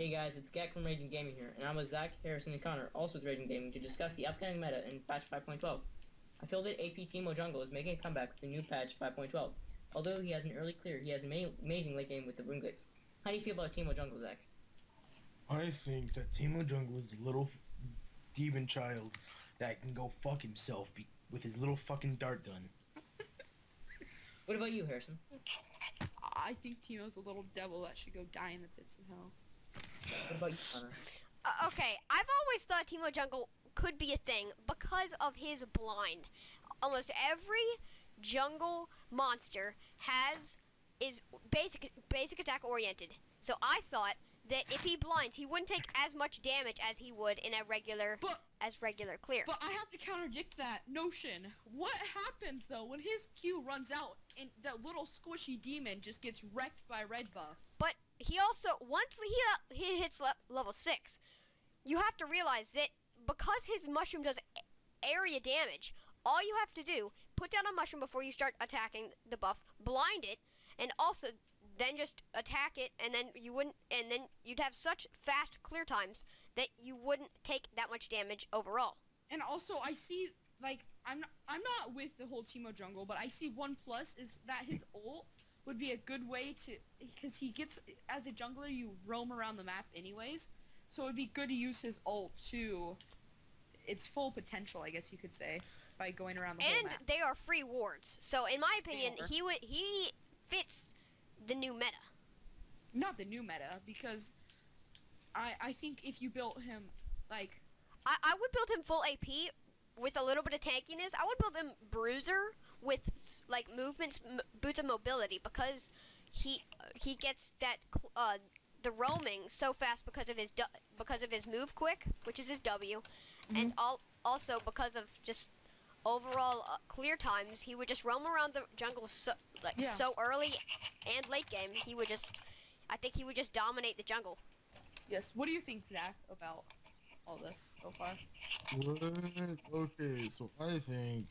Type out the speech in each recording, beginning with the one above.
Hey guys, it's Gek from Ragin Gaming here, and I'm with Zach, Harrison, and Connor, also with Ragin Gaming, to discuss the upcoming meta in patch 5.12. I feel that AP Teemo Jungle is making a comeback with the new patch 5.12. Although he has an early clear, he has an amazing late game with the Rune Glaives. How do you feel about Teemo Jungle, Zach? I think that Teemo Jungle is a little demon child that can go fuck himself with his little fucking dart gun. What about you, Harrison? I think Teemo's a little devil that should go die in the pits of hell. What about you, Connor? Okay, I've always thought Teemo Jungle could be a thing because of his blind. Almost every jungle monster is basic attack oriented. So I thought that if he blinds, he wouldn't take as much damage as he would in a regular clear. But I have to contradict that notion. What happens though when his Q runs out and that little squishy demon just gets wrecked by red buff? But he also, once he hits level 6, you have to realize that because his mushroom does area damage, all you have to do, put down a mushroom before you start attacking the buff, blind it, and also then just attack it, and then you'd have such fast clear times that you wouldn't take that much damage overall. And also I see, like, I'm not with the whole Teemo Jungle, but I see one plus is that his ult would be a good way to, because he gets, as a jungler, you roam around the map anyways, so it would be good to use his ult to its full potential, I guess you could say, by going around the whole map. And they are free wards, so in my opinion, he fits the new meta. Not the new meta, because I think if you built him, like... I would build him full AP with a little bit of tankiness. I would build him bruiser with like movements, boots of mobility, because he gets that the roaming so fast because of his move quick, which is his W, and also because of just overall clear times. He would just roam around the jungle so early and late game. I think he would just dominate the jungle. Yes. What do you think, Zach, about all this so far? Okay, so I think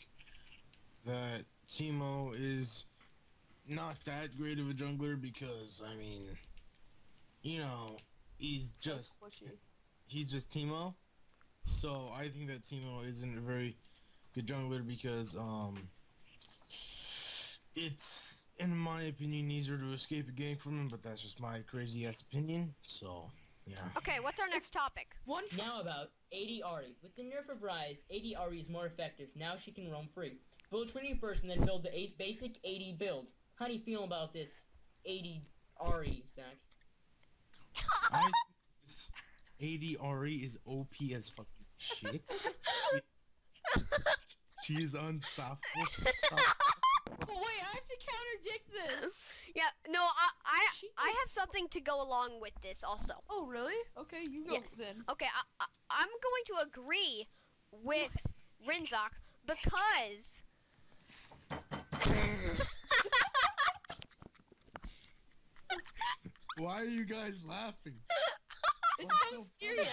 that Teemo is not that great of a jungler because, I mean, you know, he's just Teemo. So I think that Teemo isn't a very good jungler because it's, in my opinion, easier to escape a gank from him, but that's just my crazy ass opinion. So yeah. Okay, what's our next topic? Now about AD Ahri. With the nerf of Rise, AD Ahri is more effective. Now she can roam free. Build Trinity first and then build the basic AD build. How do you feel about this AD Ahri, Zach? I think this AD Ahri is OP as fucking shit. She is unstoppable. Oh wait, I have to contradict this. Yeah, no, I have something to go along with this also. Oh really? Okay, you go then. Okay, I'm going to agree with Rinzok because Why are you guys laughing? It's so serious.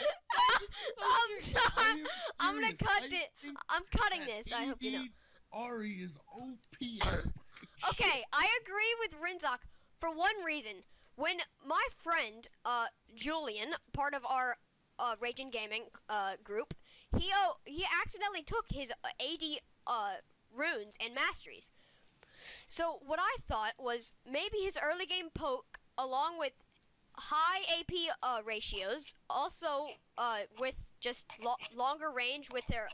I'm sorry. I'm gonna cut it. I'm cutting this. I hope you know. Ahri is OP. Okay, I agree with Rinzok for one reason. When my friend Julian, part of our Ragin Gaming group, he accidentally took his AD runes and masteries. So what I thought was maybe his early game poke, along with high AP ratios, also with just longer range with their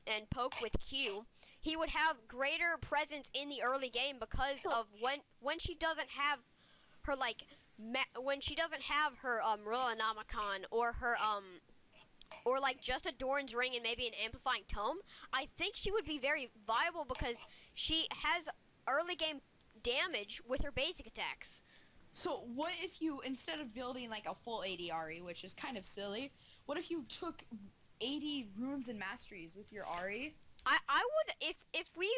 and poke with Q, he would have greater presence in the early game because of when she doesn't have her when she doesn't have her Rolanomicon or her or like just a Doran's ring and maybe an amplifying tome. I think she would be very viable because she has early game damage with her basic attacks. So what if you, instead of building like a full AD Ahri, which is kind of silly, what if you took 80 runes and masteries with your Ahri? I would, if we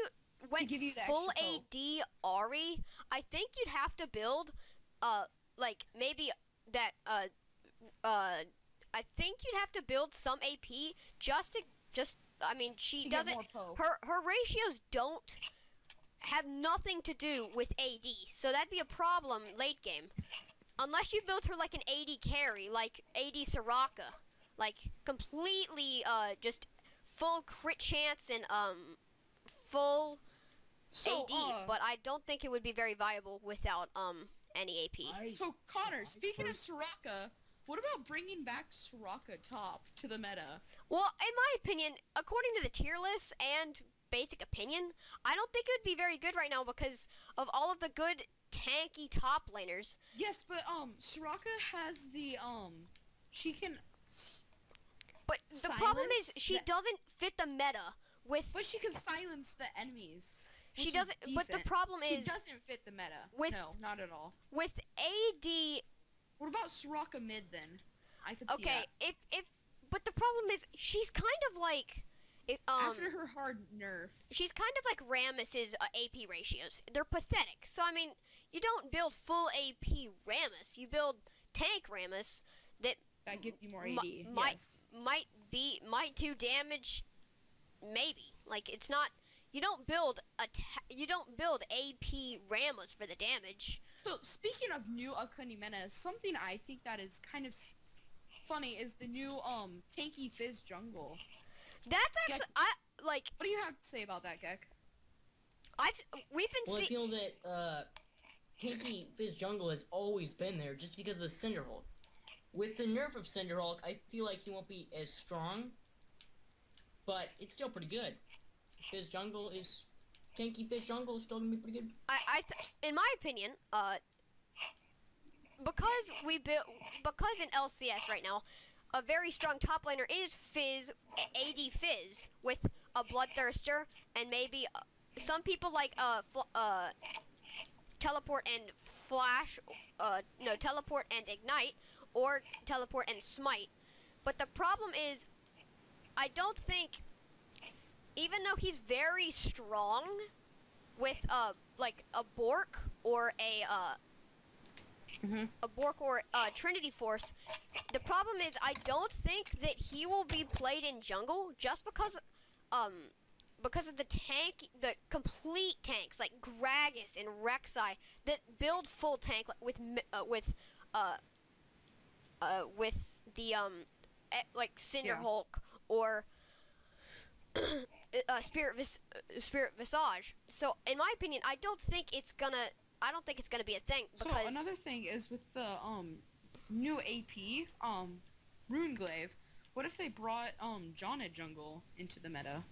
went give you the full extra AD Ahri, I think you'd have to build like maybe that I think you'd have to build some AP I mean, she doesn't, her ratios don't have nothing to do with AD, so that'd be a problem late game. unless you built her like an AD carry, like AD Soraka, like completely just full crit chance and full AD, but I don't think it would be very viable without any AP. So Connor, speaking of Soraka, what about bringing back Soraka top to the meta? Well, in my opinion, according to the tier list and basic opinion, I don't think it would be very good right now because of all of the good tanky top laners. Yes, but Soraka has the she can. But the problem is she doesn't fit the meta with. But she can silence the enemies. She doesn't. But the problem is she doesn't fit the meta. With, no, not at all. With AD. What about Soraka mid then? I could see that. Okay, if but the problem is she's kind of like. After her hard nerf. She's kind of like Rammus's AP ratios. They're pathetic. So I mean, you don't build full AP Rammus. You build tank Rammus that gives you more AD. Might do damage. Maybe it's not. You don't build AP Rammus for the damage. So speaking of new upcoming meta, something I think that is kind of funny is the new tanky Fizz jungle. That's actually What do you have to say about that, Gek? I feel that tanky Fizz jungle has always been there just because of the Cinderhulk. With the nerf of Cinderhulk, I feel like he won't be as strong, but it's still pretty good. Tanky Fizz jungle is still gonna be pretty good. In my opinion, because in LCS right now, a very strong top laner is Fizz, AD Fizz, with a Bloodthirster, and maybe some people like Teleport and Flash, Teleport and Ignite, or Teleport and Smite. But the problem is, I don't think, even though he's very strong with like a Bork or a Trinity Force, the problem is I don't think that he will be played in jungle just because of the complete tanks like Gragas and Rek'Sai that build full tank with like Cinderhulk or Spirit Visage. So in my opinion, I don't think it's gonna be a thing. Because so another thing is with the new AP Runeglaive. What if they brought Janna jungle into the meta?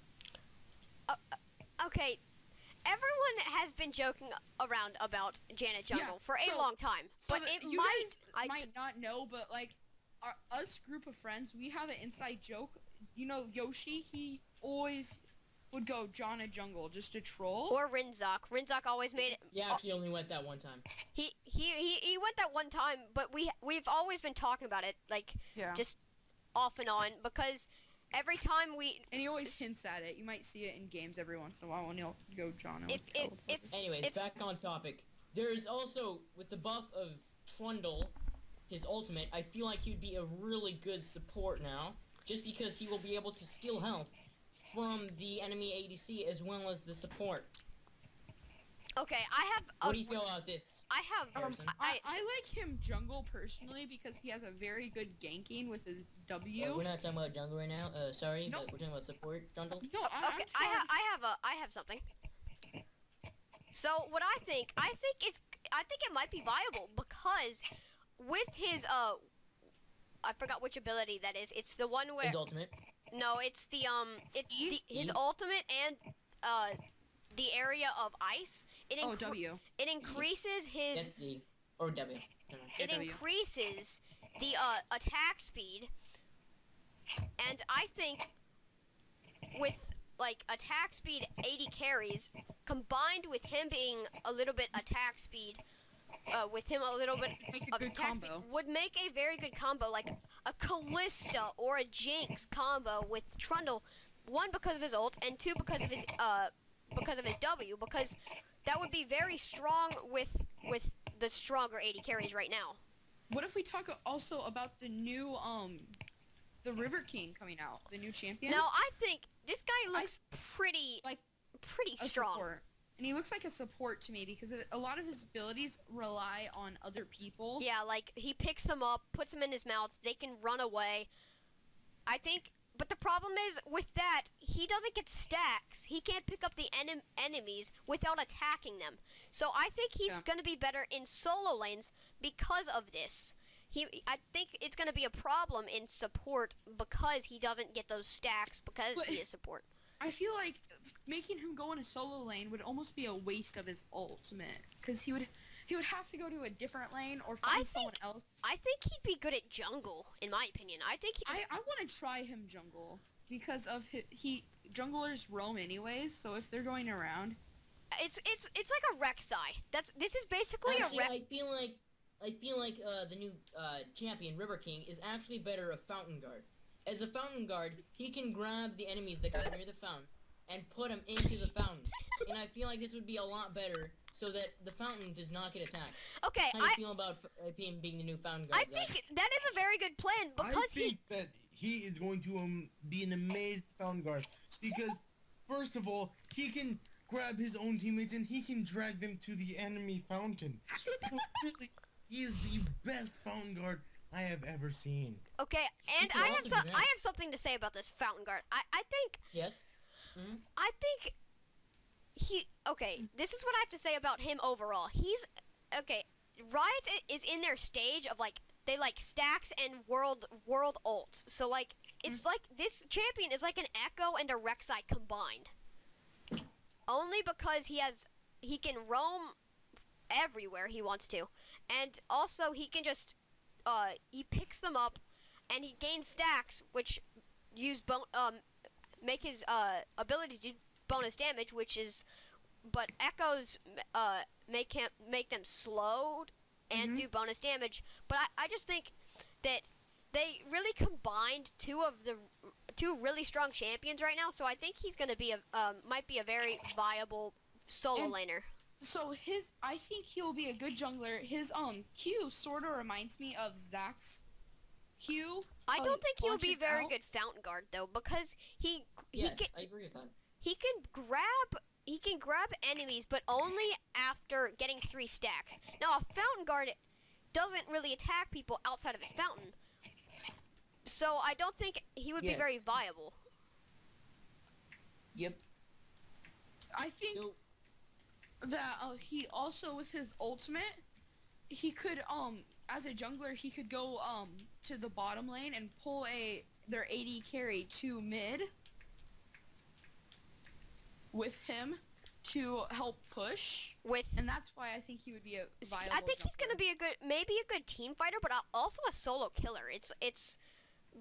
Okay, everyone has been joking around about Janet jungle for a long time, but you guys might not know, but like us group of friends, we have an inside joke. You know Yoshi, he always would go Janna jungle just to troll. Or Rinzok. Rinzok always made it. Yeah, actually only went that one time. He went that one time, but we've always been talking about it, like just off and on, because every time and he always hints at it. You might see it in games every once in a while when he'll go Janna. Anyways, back on topic. There's also, with the buff of Trundle, his ultimate, I feel like he'd be a really good support now, just because he will be able to steal health from the enemy ADC as well as the support. Okay, I have. What do you feel about this? I have. I like him jungle personally because he has a very good ganking with his W. We're not talking about jungle right now. Sorry, but we're talking about support jungle. No, okay. I have something. So what I think it might be viable because with his I forgot which ability that is. It's the one where his ultimate. No, it's his ultimate and the area of ice. W. It increases his. That's C or W. It increases the attack speed, and I think with like attack speed 80 carries combined with him being a little bit attack speed. With him a little bit of attack speed would make a very good combo, like a Callista or a Jinx combo with Trundle. One because of his ult, and two because of his W. Because that would be very strong with the stronger 80 carries right now. What if we talk also about the new the River King coming out, the new champion? Now I think this guy looks pretty strong. Support. And he looks like a support to me because a lot of his abilities rely on other people. Yeah, like he picks them up, puts them in his mouth. They can run away. I think, but the problem is with that, he doesn't get stacks. He can't pick up the enemies without attacking them. So I think he's gonna be better in solo lanes because of this. I think it's gonna be a problem in support because he doesn't get those stacks because he is support. I feel like making him go in a solo lane would almost be a waste of his ultimate, because he would have to go to a different lane or find someone else. I think he'd be good at jungle, in my opinion. I want to try him jungle because of junglers roam anyways. So if they're going around, it's like a Rek'Sai. This is basically a Rek'Sai. I feel like the new champion River King is actually better a Fountain Guard. As a Fountain Guard, he can grab the enemies that come near the fountain and put them into the fountain. And I feel like this would be a lot better so that the fountain does not get attacked. Okay, How do you feel about him being the new Fountain Guard? I think that is a very good plan because I think that he is going to be an amazing Fountain Guard because, first of all, he can grab his own teammates and he can drag them to the enemy fountain. So really, he is the best Fountain Guard I have ever seen. Okay, and I have something to say about this Fountain Guard. I think. Yes. Mm-hmm. I think this is what I have to say about him overall. Riot is in their stage of like they like stacks and world ults. So like it's like this champion is like an Echo and a Rek'Sai combined. Only because he can roam everywhere he wants to, and also he can just he picks them up and he gains stacks which make his ability to do bonus damage, but Echoes make them slowed and do bonus damage. But I just think that they really combined two really strong champions right now. So I think he's gonna be might be a very viable solo laner. So I think he'll be a good jungler. His Q sort of reminds me of Zach's Q. I don't think he'll be very good Fountain Guard though, because I agree with that. He can grab enemies, but only after getting 3 stacks. Now a Fountain Guard doesn't really attack people outside of his fountain, so I don't think he would be very viable. Yep. I think that he also, with his ultimate, he could as a jungler he could go to the bottom lane and pull their AD carry to mid with him to help push. And that's why I think he would be a viable I think jungler. he's gonna be maybe a good team fighter, but also a solo killer. It's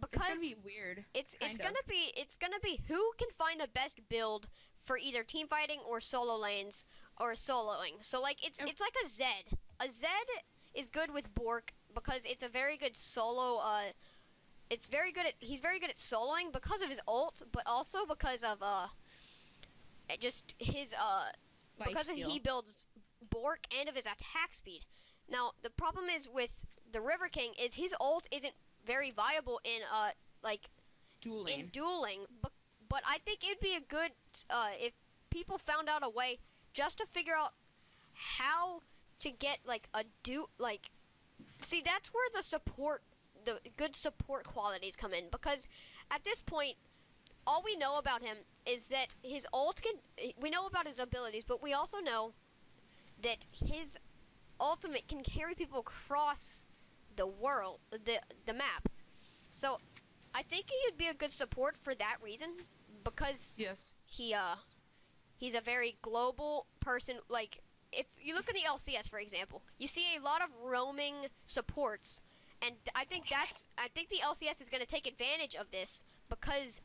because it's gonna be weird. It's gonna be who can find the best build for either team fighting or solo lanes or soloing. So like it's like a Zed. A Zed is good with Bork because it's a very good solo. He's very good at soloing because of his ult, but also because of just his because he builds Bork and of his attack speed. Now the problem is with the River King is his ult isn't very viable in dueling. But I think it'd be a good if people found out a way just to figure out how to get see, that's where the good support qualities come in, because at this point all we know about him is that his ult we know about his abilities, but we also know that his ultimate can carry people across the world, the map. So I think he would be a good support for that reason, because he's a very global person. Like if you look at the LCS, for example, you see a lot of roaming supports, and I think the LCS is going to take advantage of this because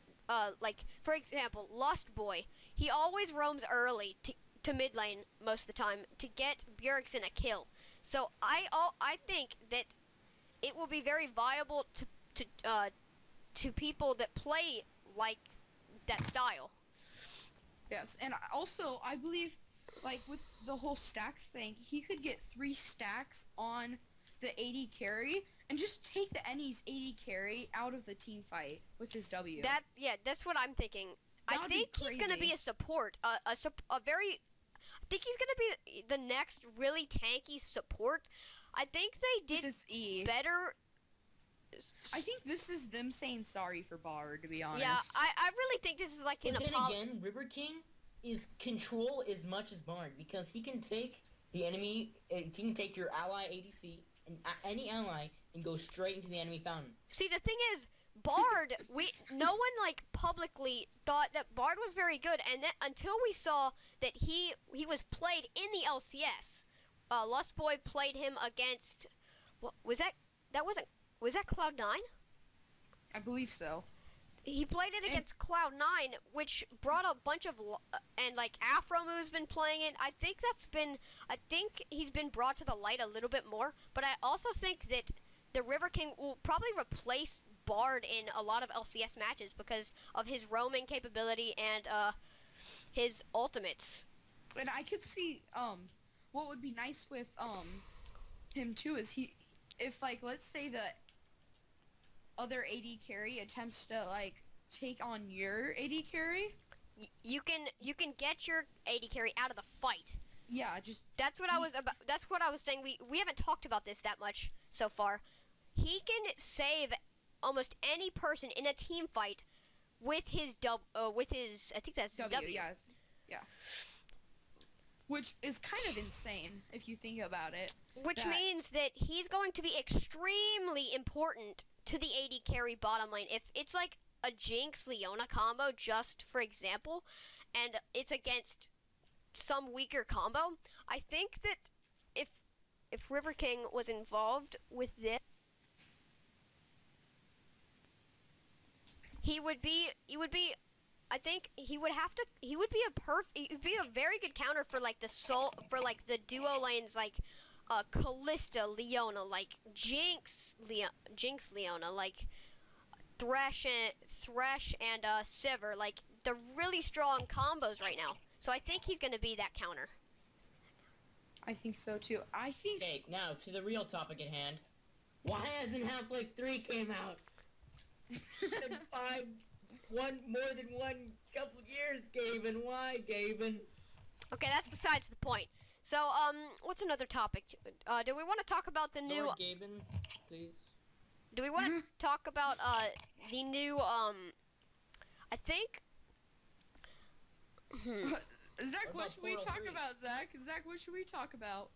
like for example, Lost Boy, he always roams early to mid lane most of the time to get Bjergsen a kill. So I think that it will be very viable to people that play like that style. Yes, and also I believe, like with the whole stacks thing, he could get 3 stacks on the AD carry and just take the Ennie's AD carry out of the team fight with his W. That's what I'm thinking. I think he's gonna be a support, I think he's gonna be the next really tanky support. I think they did This E. better. I think this is them saying sorry for Bard, to be honest. Yeah, I really think this is like an But then apology. again, River King is control as much as Bard because he can take the enemy, he can take your ally ADC and any ally and go straight into the enemy fountain. See, the thing is, Bard, no one like publicly thought that Bard was very good, and then until we saw that he was played in the LCS. Lust Boy played him against. What was that? Was that Cloud9? I believe so. He played it against Cloud9, which brought a bunch of and like Afromu's been playing it. I think he's been brought to the light a little bit more. But I also think that the River King will probably replace Bard in a lot of LCS matches because of his roaming capability and his ultimates. And I could see what would be nice with him too is if like let's say the other AD carry attempts to like take on your AD carry, you can get your AD carry out of the fight. Yeah, just that's what I was saying. We haven't talked about this that much so far. He can save almost any person in a team fight with his I think that's W. Yeah. Which is kind of insane if you think about it. Which means that he's going to be extremely important to the AD carry bottom lane. If it's like a Jinx Leona combo, just for example, and it's against some weaker combo, I think that if River King was involved with this, he would be I think he would be a very good counter for like the duo lanes like Callista Leona, like Jinx Leona, like Thresh and Sivir, like the really strong combos right now. So I think he's gonna be that counter. I think so too. I think. Okay, now to the real topic at hand. Why hasn't Half-Life 3 came out? More than one couple years, Gaben. Why, Gaben? Okay, that's besides the point. So, what's another topic? Do we want to talk about the new? Lord Gaben, please. Do we want to talk about the new I think. Zach, what should we talk about, Zach? Zach, what should we talk about?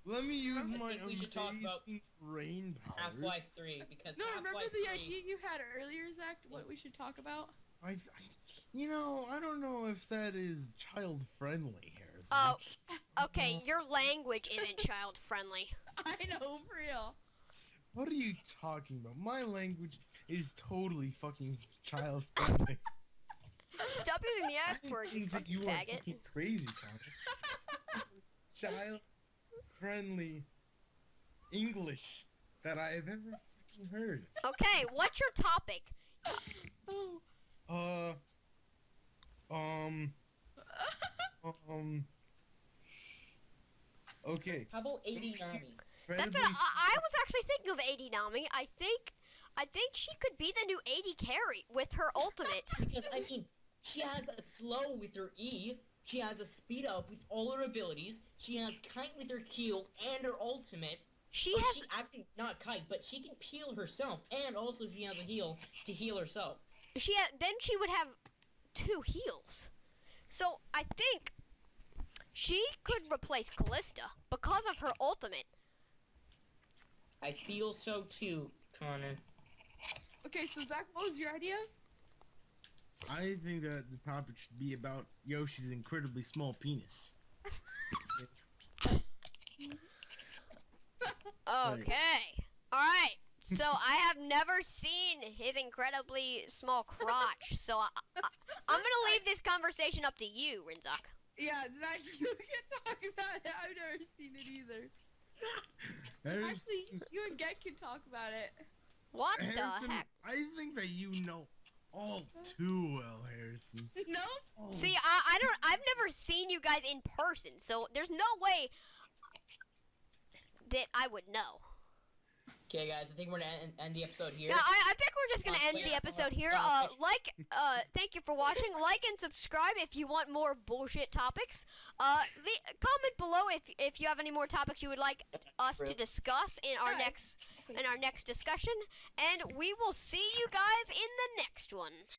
Let me use my we should talk about brain powers. Half-Life 3 because No, Half-Life remember the 3... idea you had earlier, Zach? What we should talk about? I don't know if that is child friendly, Harrison. Oh, okay. Your language isn't child friendly. I know, for real. What are you talking about? My language is totally fucking child friendly. Stop using the F word, you fucking you are faggot. fucking crazy, Connor. Child friendly English that I have ever fucking heard. Okay, what's your topic? Okay. How about 80 Nami? That's what I was actually thinking of 80 Nami. I think she could be the new 80 carry with her ultimate. Because, I mean, she has a slow with her E, she has a speed up with all her abilities, she has kite with her Q and her ultimate. She actually, not kite, but she can peel herself, and also she has a heal to heal herself. Then she would have 2 heals. So I think she could replace Callista because of her ultimate. I feel so too, Connor. Okay, so Zach, what was your idea? I think that the topic should be about Yoshi's incredibly small penis. Okay. Alright. So I have never seen his incredibly small crotch. So I'm gonna leave this conversation up to you, Rinzak. Yeah, Zach, you can talk about it. I've never seen it either. Actually, you and Get can talk about it. What Harrison, the heck? I think that you know all too well, Harrison. No? Oh. See, I've never seen you guys in person, so there's no way that I would know. Okay, guys, I think we're gonna end the episode here. Yeah, I think we're just gonna end wait, the episode here. wait. Thank you for watching. Like and subscribe if you want more bullshit topics. Comment below if you have any more topics you would like us to discuss in our next discussion. And we will see you guys in the next one.